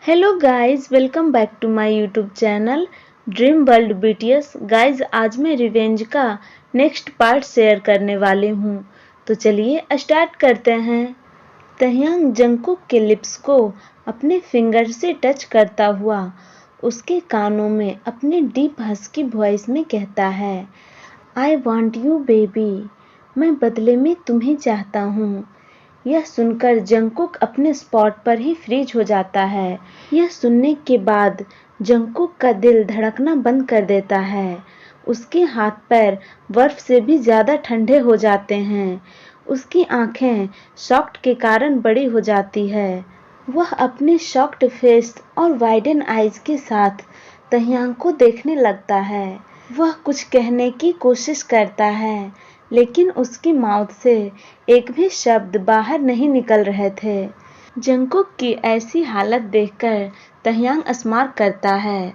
Hello guys, welcome back to my YouTube channel dream world BTS. Guys, आज मैं revenge का next part share करने वाली हूँ, तो चलिए स्टार्ट करते हैं। तह्यांग जंगकुक के लिप्स को अपने फिंगर से टच करता हुआ उसके कानों में अपने डीप हस्की वॉइस में कहता है, आई वांट यू बेबी, मैं बदले में तुम्हें चाहता हूँ। यह सुनकर जंगकुक अपने स्पॉट पर ही फ्रीज हो जाता है। यह सुनने के बाद जंगकुक का दिल धड़कना बंद कर देता है। उसके हाथ पैर बर्फ से भी ज्यादा ठंडे हो जाते हैं। उसकी आंखें शॉक्ड के कारण बड़ी हो जाती है। वह अपने शॉक्ड फेस और वाइडन आईज के साथ तह्यांग को देखने लगता है। वह कुछ कहने की कोशिश करता है, लेकिन उसकी माउथ से एक भी शब्द बाहर नहीं निकल रहे थे। जंगकुक की ऐसी हालत देखकर तह्यांग स्मार्ट करता है।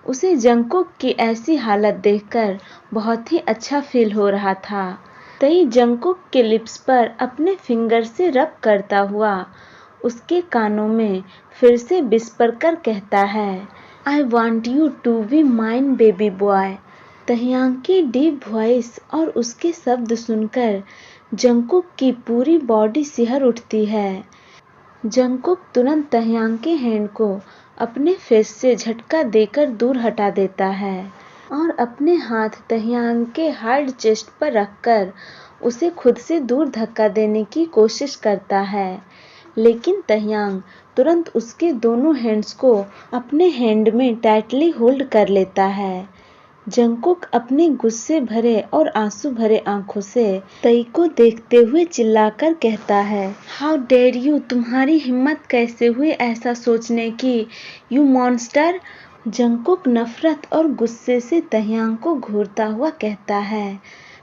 उसे जंगकुक की ऐसी हालत देखकर बहुत ही अच्छा फील हो रहा था। तई जंगकुक के लिप्स पर अपने फिंगर से रब करता हुआ उसके कानों में फिर से विस्पर कर कहता है, I want you to be mine baby boy. Taehyung की डीप वॉइस और उसके शब्द सुनकर जंगकुक की पूरी बॉडी सिहर उठती है। जंगकुक तुरंत तह्यांग के हैंड को अपने फेस से झटका देकर दूर हटा देता है और अपने हाथ तह्यांग के हार्ड चेस्ट पर रखकर उसे खुद से दूर धक्का देने की कोशिश करता है, लेकिन तह्यांग तुरंत उसके दोनों हैंड्स को अपने हैंड में टाइटली होल्ड कर लेता है। जंगकुक अपने गुस्से भरे और आंसू भरे आंखों से तई को देखते हुए चिल्लाकर कहता है, हाउ डेयर यू, तुम्हारी हिम्मत कैसे हुई ऐसा सोचने की, यू मॉन्स्टर। जंगकुक नफरत और गुस्से से तह्यांग को घूरता हुआ कहता है,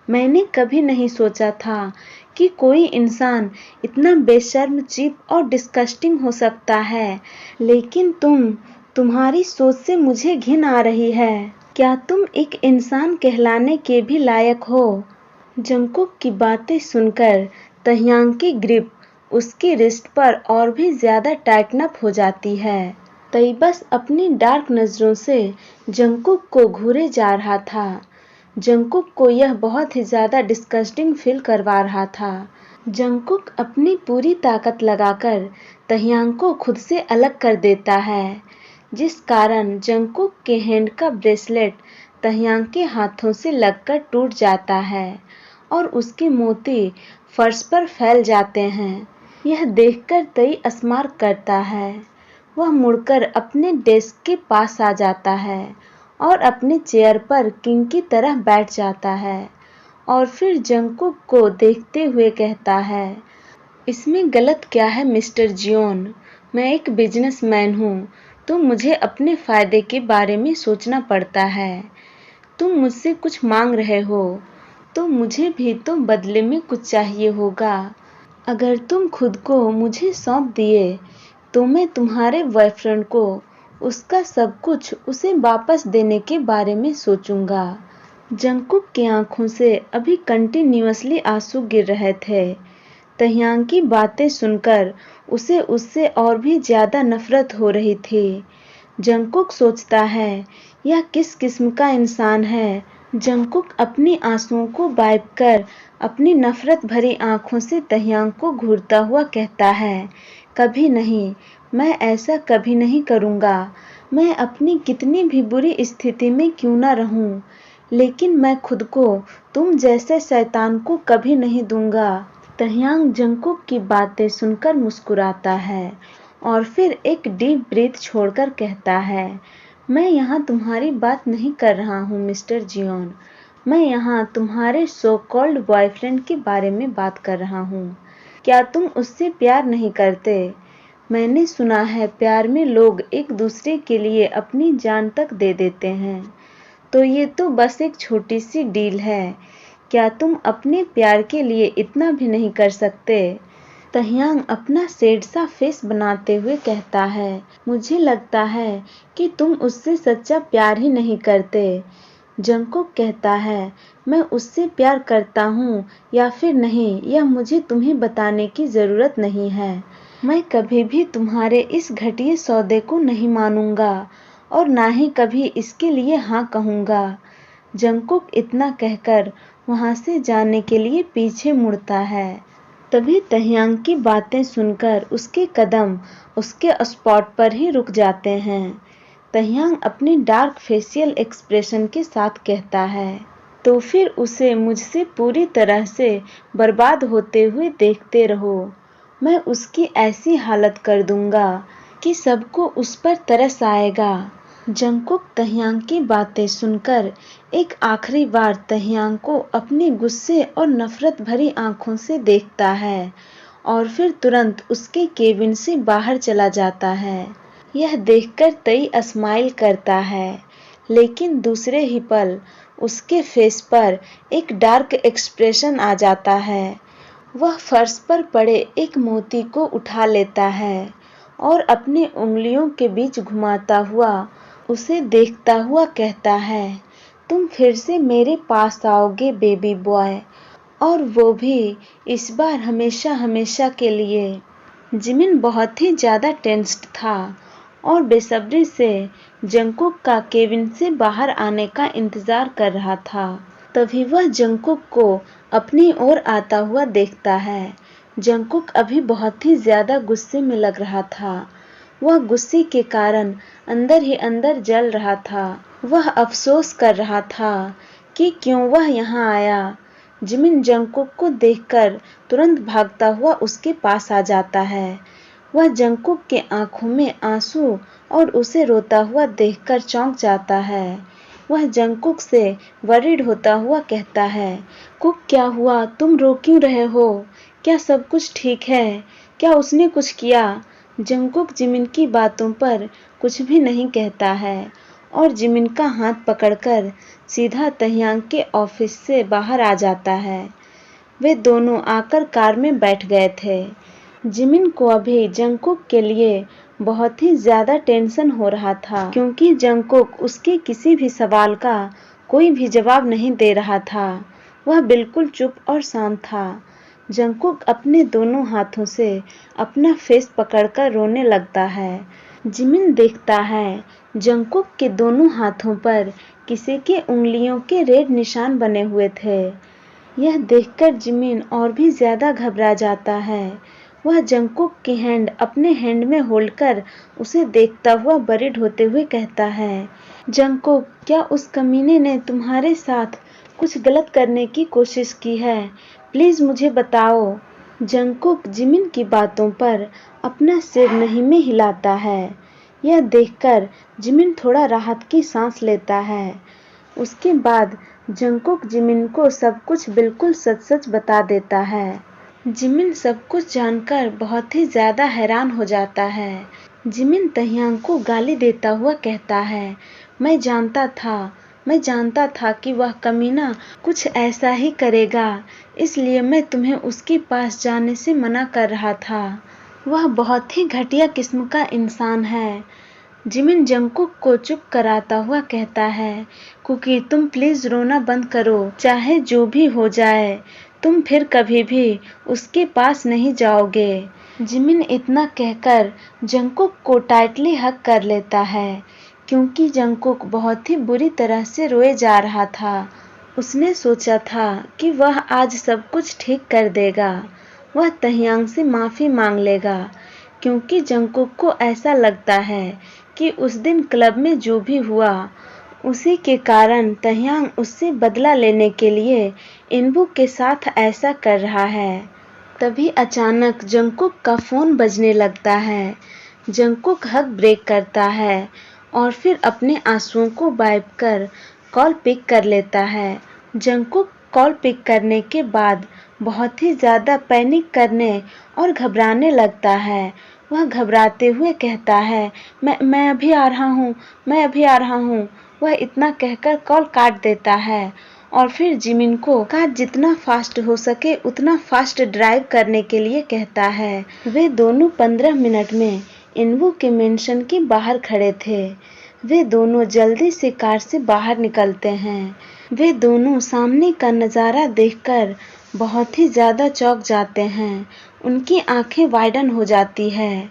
मैंने कभी नहीं सोचा था कि कोई इंसान इतना बेशर्म, चीप और डिस्कस्टिंग हो सकता है, लेकिन तुम्हारी सोच से मुझे घिन आ रही है। क्या तुम एक इंसान कहलाने के भी लायक हो? जंगकुक की बातें सुनकर तह्यांग की ग्रिप उसकी रिस्ट पर और भी ज्यादा टाइटन अप हो जाती है। तई बस अपनी डार्क नजरों से जंगकुक को घूरे जा रहा था। जंगकुक को यह बहुत ही ज्यादा डिस्कस्टिंग फील करवा रहा था। जंगकुक अपनी पूरी ताकत लगाकर तह्यांग को खुद से अलग कर देता है, जिस कारण जंगकुक के हैंड का ब्रेसलेट तह्यांग के हाथों से लगकर टूट जाता है और उसके मोती फर्श पर फैल जाते हैं। यह देखकर तई स्मार्ट करता है। वह मुड़कर अपने डेस्क के पास आ जाता है और अपने चेयर पर किंग की तरह बैठ जाता है और फिर जंगकुक को देखते हुए कहता है, इसमें गलत क्या है मिस्टर जियोन? मैं एक बिजनेसमैन हूँ, तो मुझे अपने फायदे के बारे में सोचना पड़ता है। तुम मुझसे कुछ मांग रहे हो, तो मुझे भी तो बदले में कुछ चाहिए होगा। अगर तुम खुद को मुझे सौंप दिए, तो मैं तुम्हारे बॉयफ्रेंड को उसका सब कुछ उसे वापस देने के बारे में सोचूंगा। जंगकुक की आंखों से अभी कंटिन्यूअसली आंसू गिर रहे थे। तह्यांग की बातें सुनकर उसे उससे और भी ज्यादा नफरत हो रही थी। जंगकुक सोचता है, यह किस किस्म का इंसान है। जंगकुक अपनी आंसुओं को वाइप कर अपनी नफरत भरी आंखों से तह्यांग को घूरता हुआ कहता है, कभी नहीं, मैं ऐसा कभी नहीं करूँगा। मैं अपनी कितनी भी बुरी स्थिति में क्यों न रहूं, लेकिन मैं खुद को तुम जैसे शैतान को कभी नहीं दूंगा। तह्यांग जंगकुक की बातें सुनकर मुस्कुराता है और फिर एक डीप ब्रीथ छोड़कर कहता है, मैं यहाँ तुम्हारी बात नहीं कर रहा हूँ मिस्टर जियोन। मैं यहाँ तुम्हारे सो कॉल्ड बॉयफ्रेंड के बारे में बात कर रहा हूँ। क्या तुम उससे प्यार नहीं करते? मैंने सुना है प्यार में लोग एक दूसरे के लिए अपनी जान तक दे देते हैं। तो ये तो बस एक छोटी सी डील है। क्या तुम अपने प्यार के लिए इतना भी नहीं कर सकते? तह्यांग अपना सैड सा फेस बनाते हुए कहता है, मुझे लगता है कि तुम उससे सच्चा प्यार ही नहीं करते। जंगकुक कहता है, मैं उससे प्यार करता हूँ या फिर नहीं, यह मुझे तुम्हें बताने की जरूरत नहीं है। मैं कभी भी तुम्हारे इस घटिया सौदे को नहीं मानूंगा और ना ही कभी इसके लिए हाँ कहूंगा। जंगकुक इतना कहकर वहां से जाने के लिए पीछे मुड़ता है। तभी तह्यांग की बातें सुनकर उसके कदम उसके स्पॉट पर ही रुक जाते हैं। तह्यांग अपने डार्क फेशियल एक्सप्रेशन के साथ कहता है, तो फिर उसे मुझसे पूरी तरह से बर्बाद होते हुए देखते रहो। मैं उसकी ऐसी हालत कर दूंगा कि सबको उस पर तरस आएगा। जंगकुक तह्यांग की बातें सुनकर एक आखिरी बार तह्यांग को अपनी गुस्से और नफरत भरी आंखों से देखता है और फिर तुरंत उसके केबिन से बाहर चला जाता है। यह देखकर तई स्माइल करता है, लेकिन दूसरे ही पल उसके फेस पर एक डार्क एक्सप्रेशन आ जाता है। वह फर्श पर पड़े एक मोती को उठा लेता है और अपनी उंगलियों के बीच घुमाता हुआ उसे देखता हुआ कहता है, तुम फिर से मेरे पास आओगे बेबी बॉय, और वो भी इस बार हमेशा हमेशा के लिए। जिमिन बहुत ही ज्यादा टेंस्ड था और बेसब्री से जंगकुक का केबिन से बाहर आने का इंतजार कर रहा था। तभी वह जंगकुक को अपनी ओर आता हुआ देखता है। जंगकुक अभी बहुत ही ज्यादा गुस्से में लग रहा था। वह गुस्से के कारण अंदर ही अंदर जल रहा था। वह अफसोस कर रहा था कि क्यों वह यहाँ आया। जिमिन जंगकुक को देखकर तुरंत भागता हुआ उसके पास आ जाता है। वह जंगकुक के आंखों में आंसू और उसे रोता हुआ देखकर चौंक जाता है। वह जंगकुक से वरीड होता हुआ कहता है, कुक क्या हुआ, तुम रो क्यों रहे हो? क्या सब कुछ ठीक है? क्या उसने कुछ किया? जंगकुक जिमिन की बातों पर कुछ भी नहीं कहता है और जिमिन का हाथ पकड़कर सीधा तह्यांग के ऑफिस से बाहर आ जाता है। वे दोनों आकर कार में बैठ गए थे। जिमिन को अभी जंगकुक के लिए बहुत ही ज्यादा टेंशन हो रहा था, क्योंकि जंगकुक उसके किसी भी सवाल का कोई भी जवाब नहीं दे रहा था। वह बिल्कुल चुप और शांत था। जंगकुक अपने दोनों हाथों से अपना फेस पकड़कर रोने लगता है। जिमिन देखता है जंगकुक के दोनों हाथों पर किसी के उंगलियों के रेड निशान बने हुए थे। यह देखकर जिमिन और भी ज्यादा घबरा जाता है। वह जंगकुक की हैंड अपने हैंड में होल्ड कर उसे देखता हुआ वरीड होते हुए कहता है, जंगकुक, क्या उस कमीने ने तुम्हारे साथ कुछ गलत करने की कोशिश की है? प्लीज मुझे बताओ। जंगकुक जिमिन की बातों पर अपना सिर नहीं में हिलाता है। यह देखकर जिमिन थोड़ा राहत की सांस लेता है। उसके बाद जंगकुक जिमिन को सब कुछ बिल्कुल सच-सच बता देता है। जिमिन सब कुछ जानकर बहुत ही ज्यादा हैरान हो जाता है। जिमिन तह्यांग को गाली देता हुआ कहता है, मैं जानता था कि वह कमीना कुछ ऐसा ही करेगा, इसलिए मैं तुम्हें उसके पास जाने से मना कर रहा था। वह बहुत ही घटिया किस्म का इंसान है। जिमिन जंगकुक को चुप कराता हुआ कहता है, कुकी तुम प्लीज रोना बंद करो, चाहे जो भी हो जाए तुम फिर कभी भी उसके पास नहीं जाओगे। जिमिन इतना कहकर जंगकुक को टाइटली हग कर लेता है, क्योंकि जंगकुक बहुत ही बुरी तरह से रोए जा रहा था। उसने सोचा था कि वह आज सब कुछ ठीक कर देगा। वह तह्यांग से माफी मांग लेगा, क्योंकि जंगकुक को ऐसा लगता है कि उस दिन क्लब में जो भी हुआ उसी के कारण तह्यांग उससे बदला लेने के लिए इनबू के साथ ऐसा कर रहा है। तभी अचानक जंगकुक का फोन बजने लगता है। जंगकुक हक ब्रेक करता है और फिर अपने आंसुओं को वाइप कर कॉल पिक कर लेता है। जंगकुक कॉल पिक करने के बाद बहुत ही ज्यादा पैनिक करने और घबराने लगता है। वह घबराते हुए कहता है, मैं अभी आ रहा हूँ। वह इतना कहकर कॉल काट देता है और फिर जिमिन को कार जितना फास्ट हो सके उतना फास्ट ड्राइव करने के लिए कहता है। वे दोनों 15 मिनट में इनवू के मेंशन के बाहर खड़े थे। वे दोनों जल्दी से कार से बाहर निकलते हैं। वे दोनों सामने का नजारा देखकर बहुत ही ज्यादा चौंक जाते हैं। उनकी आंखें वाइडन हो जाती है।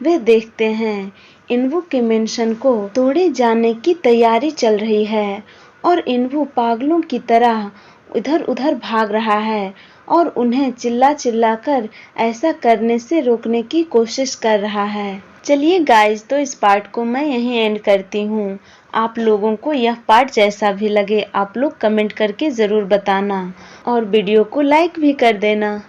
वे देखते हैं इन्वू के मेंशन को तोड़े जाने की तैयारी चल रही है और इन्वू पागलों की तरह इधर-उधर भाग रहा है और उन्हें चिल्ला कर ऐसा करने से रोकने की कोशिश कर रहा है। चलिए गाइस, तो इस पार्ट को मैं यहीं एंड करती हूँ। आप लोगों को यह पार्ट जैसा भी लगे आप लोग कमेंट करके ज़रूर बताना और वीडियो को लाइक भी कर देना।